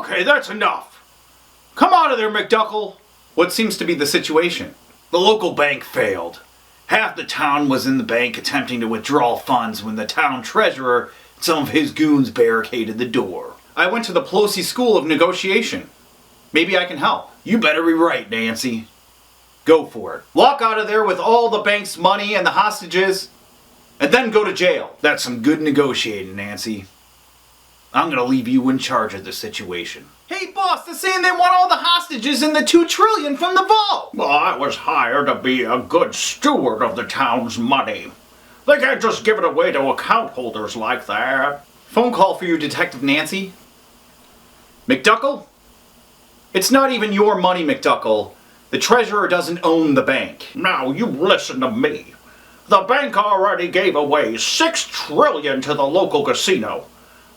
Okay, that's enough. Come out of there, McDuckal. What seems to be the situation? The local bank failed. Half the town was in the bank attempting to withdraw funds when the town treasurer and some of his goons barricaded the door. I went to the Pelosi School of Negotiation. Maybe I can help. You better be right, Nancy. Go for it. Walk out of there with all the bank's money and the hostages, and then go to jail. That's some good negotiating, Nancy. I'm gonna leave you in charge of the situation. Hey boss, they're saying they want all the hostages and the $2 trillion from the vault! Well, I was hired to be a good steward of the town's money. They can't just give it away to account holders like that. Phone call for you, Detective Nancy. McDuckal? It's not even your money, McDuckal. The treasurer doesn't own the bank. Now you listen to me. The bank already gave away $6 trillion to the local casino.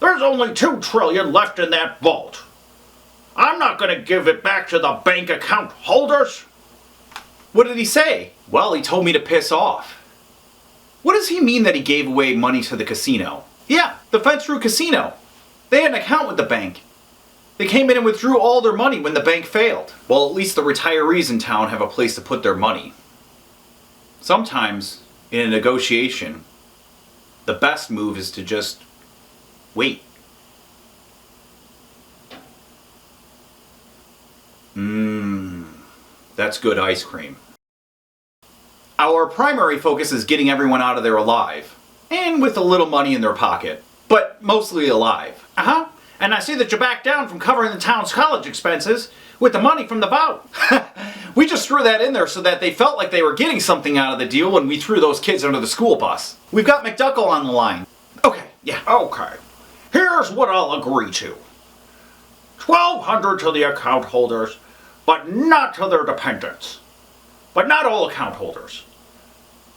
There's only $2 trillion left in that vault. I'm not going to give it back to the bank account holders. What did he say? Well, he told me to piss off. What does he mean that he gave away money to the casino? Yeah, the Fence-Rue Casino. They had an account with the bank. They came in and withdrew all their money when the bank failed. Well, at least the retirees in town have a place to put their money. Sometimes, in a negotiation, the best move is to just wait. That's good ice cream. Our primary focus is getting everyone out of there alive, and with a little money in their pocket, but mostly alive. And I see that you backed down from covering the town's college expenses with the money from the vote. We just threw that in there so that they felt like they were getting something out of the deal when we threw those kids under the school bus. We've got McDuckal on the line. Okay, yeah. Okay. Here's what I'll agree to. $1,200 to the account holders, but not to their dependents. But not all account holders.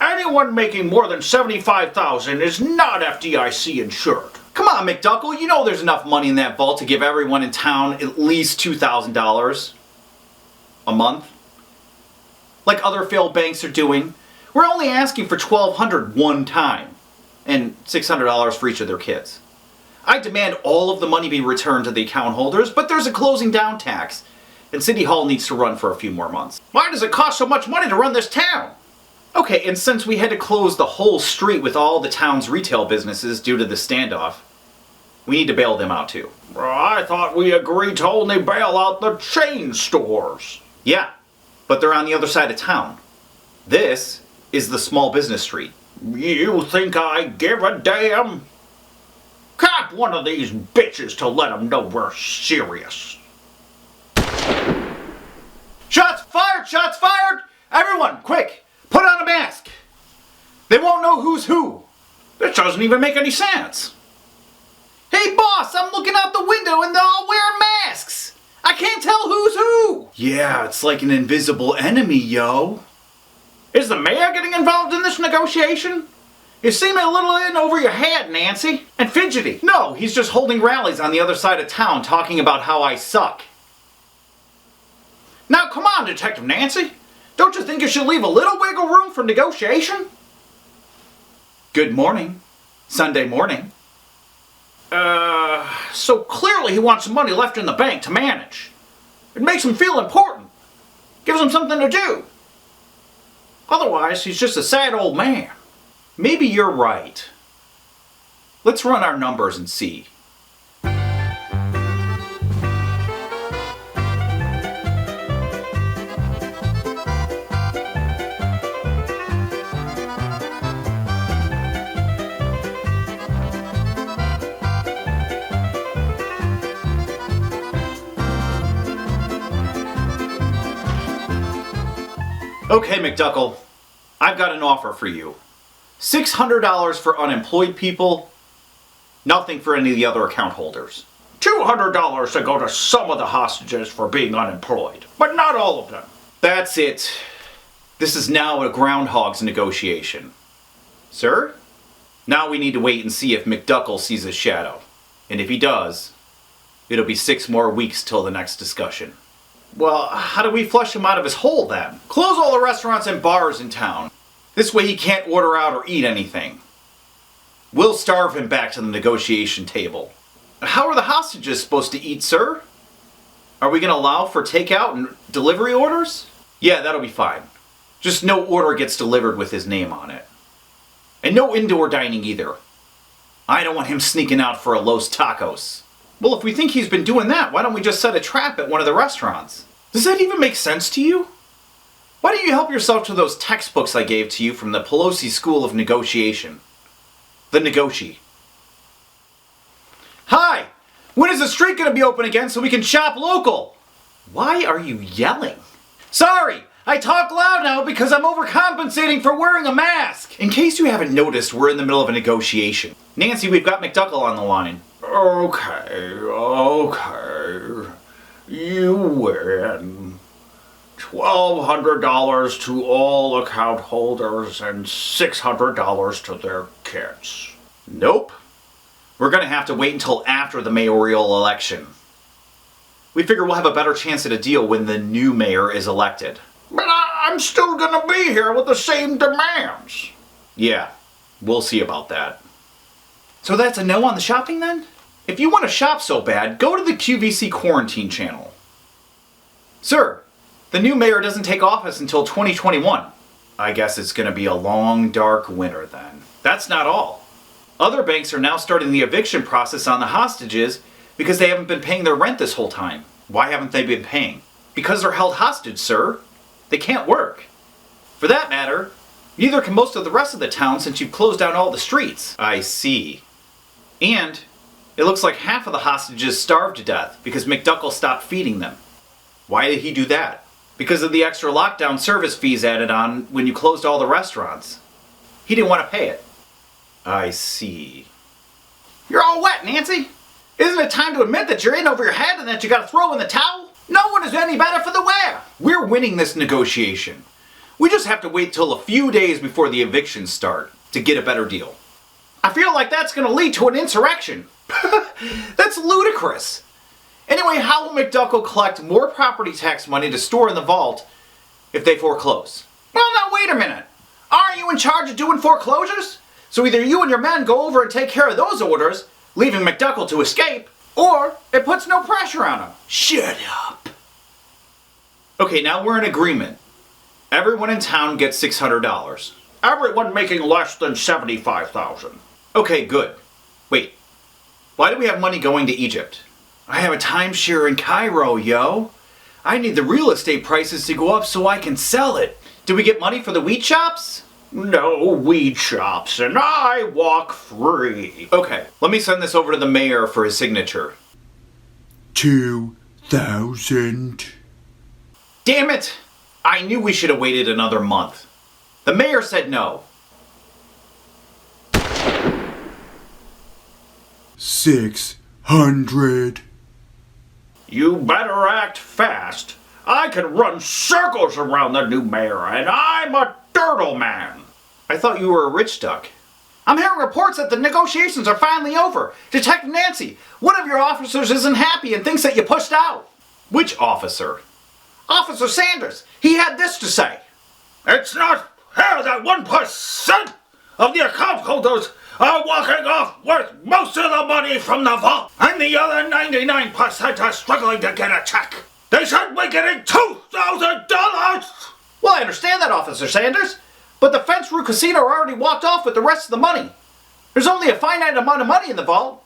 Anyone making more than $75,000 is not FDIC insured. Come on, McDuckal, you know there's enough money in that vault to give everyone in town at least $2,000 a month. Like other failed banks are doing. We're only asking for $1,200 one time, and $600 for each of their kids. I demand all of the money be returned to the account holders, but there's a closing down tax, and City Hall needs to run for a few more months. Why does it cost so much money to run this town? Okay, and since we had to close the whole street with all the town's retail businesses due to the standoff, we need to bail them out too. I thought we agreed to only bail out the chain stores. Yeah, but they're on the other side of town. This is the small business street. You think I give a damn? Cop one of these bitches to let them know we're serious. Shots fired! Shots fired! Everyone, quick! Put on a mask! They won't know who's who. This doesn't even make any sense. Hey boss, I'm looking out the window and they're all wearing masks! I can't tell who's who! Yeah, it's like an invisible enemy, yo. Is the mayor getting involved in this negotiation? You seem a little in over your head, Nancy, and fidgety. No, he's just holding rallies on the other side of town talking about how I suck. Now come on, Detective Nancy. Don't you think you should leave a little wiggle room for negotiation? Good morning. Sunday morning. So clearly he wants some money left in the bank to manage. It makes him feel important. Gives him something to do. Otherwise, he's just a sad old man. Maybe you're right. Let's run our numbers and see. Okay, McDuckal, I've got an offer for you. $600 for unemployed people, nothing for any of the other account holders. $200 to go to some of the hostages for being unemployed, but not all of them. That's it. This is now a Groundhog's negotiation. Sir? Now we need to wait and see if McDuckal sees a shadow. And if he does, it'll be 6 more weeks till the next discussion. Well, how do we flush him out of his hole then? Close all the restaurants and bars in town. This way he can't order out or eat anything. We'll starve him back to the negotiation table. How are the hostages supposed to eat, sir? Are we going to allow for takeout and delivery orders? Yeah, that'll be fine. Just no order gets delivered with his name on it. And no indoor dining either. I don't want him sneaking out for a Los Tacos. Well, if we think he's been doing that, why don't we just set a trap at one of the restaurants? Does that even make sense to you? Why don't you help yourself to those textbooks I gave to you from the Pelosi School of Negotiation? The Negosi. Hi! When is the street going to be open again so we can shop local? Why are you yelling? Sorry! I talk loud now because I'm overcompensating for wearing a mask! In case you haven't noticed, we're in the middle of a negotiation. Nancy, we've got McDuckal on the line. Okay. You win. $1,200 to all account holders and $600 to their kids. Nope. We're gonna have to wait until after the mayoral election. We figure we'll have a better chance at a deal when the new mayor is elected. But I'm still gonna be here with the same demands. Yeah, we'll see about that. So that's a no on the shopping then? If you want to shop so bad, go to the QVC quarantine channel. Sir, the new mayor doesn't take office until 2021. I guess it's gonna be a long, dark winter then. That's not all. Other banks are now starting the eviction process on the hostages because they haven't been paying their rent this whole time. Why haven't they been paying? Because they're held hostage, sir. They can't work. For that matter, neither can most of the rest of the town since you've closed down all the streets. I see. And it looks like half of the hostages starved to death because McDuckal stopped feeding them. Why did he do that? Because of the extra lockdown service fees added on when you closed all the restaurants. He didn't want to pay it. I see. You're all wet, Nancy. Isn't it time to admit that you're in over your head and that you gotta throw in the towel? No one is any better for the wear. We're winning this negotiation. We just have to wait till a few days before the evictions start to get a better deal. I feel like that's gonna lead to an insurrection. That's ludicrous. Anyway, how will McDuckal collect more property tax money to store in the vault if they foreclose? Well, now wait a minute. Aren't you in charge of doing foreclosures? So either you and your men go over and take care of those orders, leaving McDuckal to escape, or it puts no pressure on him. Shut up. Okay, now we're in agreement. Everyone in town gets $600. Everyone making less than $75,000. Okay, good. Wait, why do we have money going to Egypt? I have a timeshare in Cairo, yo. I need the real estate prices to go up so I can sell it. Did we get money for the wheat shops? No weed shops, and I walk free. Okay, let me send this over to the mayor for his signature. 2,000. Damn it! I knew we should have waited another month. The mayor said no. 600. You better act fast. I can run circles around the new mayor, and I'm a turtle man. I thought you were a rich duck. I'm hearing reports that the negotiations are finally over. Detective Nancy, one of your officers isn't happy and thinks that you pushed out. Which officer? Officer Sanders. He had this to say. It's not fair that 1% of the account holders are walking off with most of the money from the vault, and the other 99% are struggling to get a check. They should be getting $2,000! Well, I understand that, Officer Sanders, but the Fence Rue Casino already walked off with the rest of the money. There's only a finite amount of money in the vault.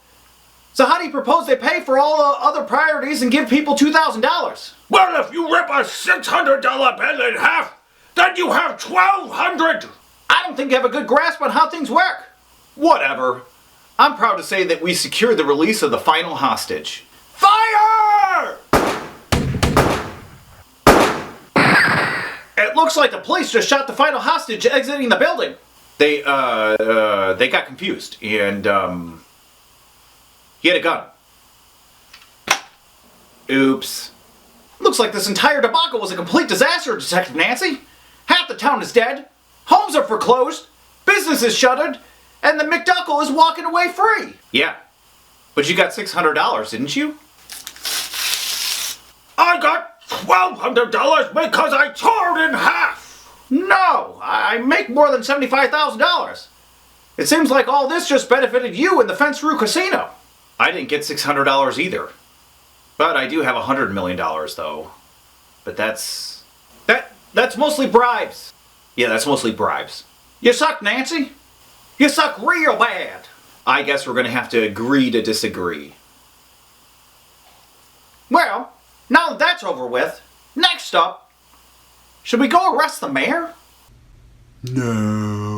So how do you propose they pay for all the other priorities and give people $2,000? Well, if you rip a $600 bill in half, then you have $1,200! I don't think you have a good grasp on how things work. Whatever. I'm proud to say that we secured the release of the final hostage. Fire! It looks like the police just shot the final hostage exiting the building. They got confused and, he had a gun. Oops. Looks like this entire debacle was a complete disaster, Detective Nancy. Half the town is dead, homes are foreclosed, business is shuttered, and the McDuckal is walking away free. Yeah, but you got $600, didn't you? I got $1,200 because I tore it in half! No, I make more than $75,000. It seems like all this just benefited you and the Fence Rue Casino. I didn't get $600 either. But I do have $100 million, though. But that's mostly bribes. Yeah, that's mostly bribes. You suck, Nancy. You suck real bad. I guess we're gonna have to agree to disagree. Well, now that that's over with, next up, should we go arrest the mayor? No.